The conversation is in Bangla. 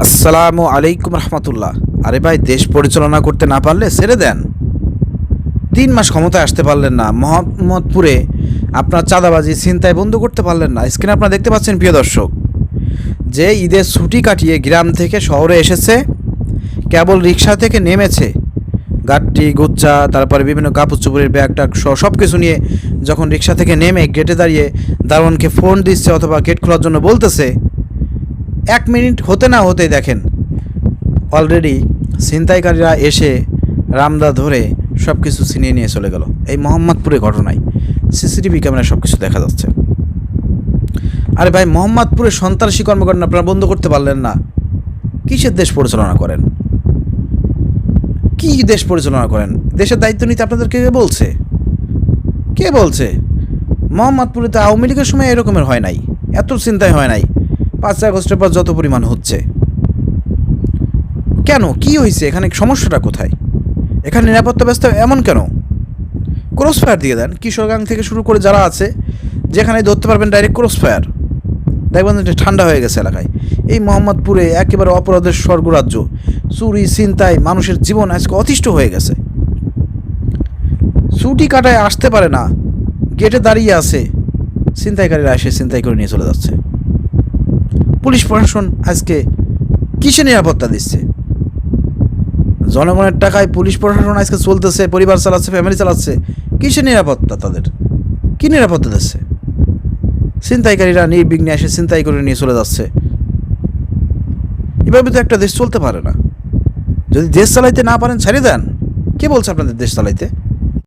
আসসালামু আলাইকুম রহমতুল্লাহ। আরে ভাই, দেশ পরিচালনা করতে না পারলে ছেড়ে দেন। 3 মাস ক্ষমতায় আসতে পারলেন না, মোহাম্মদপুরে আপনার চাঁদাবাজি ছিনতাই বন্ধ করতে পারলেন না। স্ক্রিনে আপনারা দেখতে পাচ্ছেন প্রিয় দর্শক, যে ঈদের ছুটি কাটিয়ে গ্রাম থেকে শহরে এসেছে, কেবল রিক্সা থেকে নেমেছে, গাড়ি গুচ্ছা তারপরে বিভিন্ন কাপড় চোপড়ের ব্যাগ ট্যাগ সব কিছু নিয়ে যখন রিক্সা থেকে নেমে গেটে দাঁড়িয়ে দারোয়ানকে ফোন দিচ্ছে অথবা গেট খোলার জন্য বলতেছে, 1 মিনিট হতে না হতেই দেখেন অলরেডি ছিনতাইকারীরা এসে রামদা ধরে সব কিছু ছিনিয়ে নিয়ে চলে গেল। এই মোহাম্মদপুরে ঘটনায় সিসিটিভি ক্যামেরায় সব কিছু দেখা যাচ্ছে। আরে ভাই, মোহাম্মদপুরে সন্ত্রাসী কর্মকাণ্ড আপনারা বন্ধ করতে পারলেন না, কিসের দেশ পরিচালনা করেন? কি দেশ পরিচালনা করেন? দেশের দায়িত্ব নিতে আপনাদেরকে কে বলছে? মোহাম্মদপুরে তো আওয়ামী লীগের সময় এরকমের হয় নাই, এত চিন্তাই হয় নাই। 5 আগস্টের পর যত পরিমাণ হচ্ছে, কেন? কি হয়েছে এখানে? সমস্যাটা কোথায়? এখানে নিরাপত্তা ব্যবস্থা এমন কেন? ক্রস ফায়ার দিয়ে দেন, কিশোরগাং থেকে শুরু করে যারা আছে, যেখানে ধরতে পারবেন ডাইরেক্ট ক্রস ফায়ার, দেখবেন যে ঠান্ডা হয়ে গেছে এলাকায়। এই মোহাম্মদপুরে একেবারে অপরাধের স্বর্গরাজ্য, চুরি ছিনতাই, মানুষের জীবন আজকে অতিষ্ঠ হয়ে গেছে। ছুটি কাটায় আসতে পারে না, গেটে দাঁড়িয়ে আছে, ছিনতাইকারীরা এসে ছিনতাই করে নিয়ে চলে যাচ্ছে। পুলিশ প্রশাসন আজকে কিসে নিরাপত্তা দিচ্ছে? জনগণের টাকায় পুলিশ প্রশাসন আজকে চলতেছে, পরিবার চালাচ্ছে, ফ্যামিলি চালাচ্ছে, কিসে নিরাপত্তা? তাদের কি নিরাপত্তা দিচ্ছে? ছিনতাইকারীরা নির্বিঘ্নে এসে ছিনতাই করে নিয়ে চলে যাচ্ছে। এভাবে তো একটা দেশ চলতে পারে না। যদি দেশ চালাইতে না পারেন ছেড়ে দেন। কে বলছে আপনাদের দেশ চালাইতে?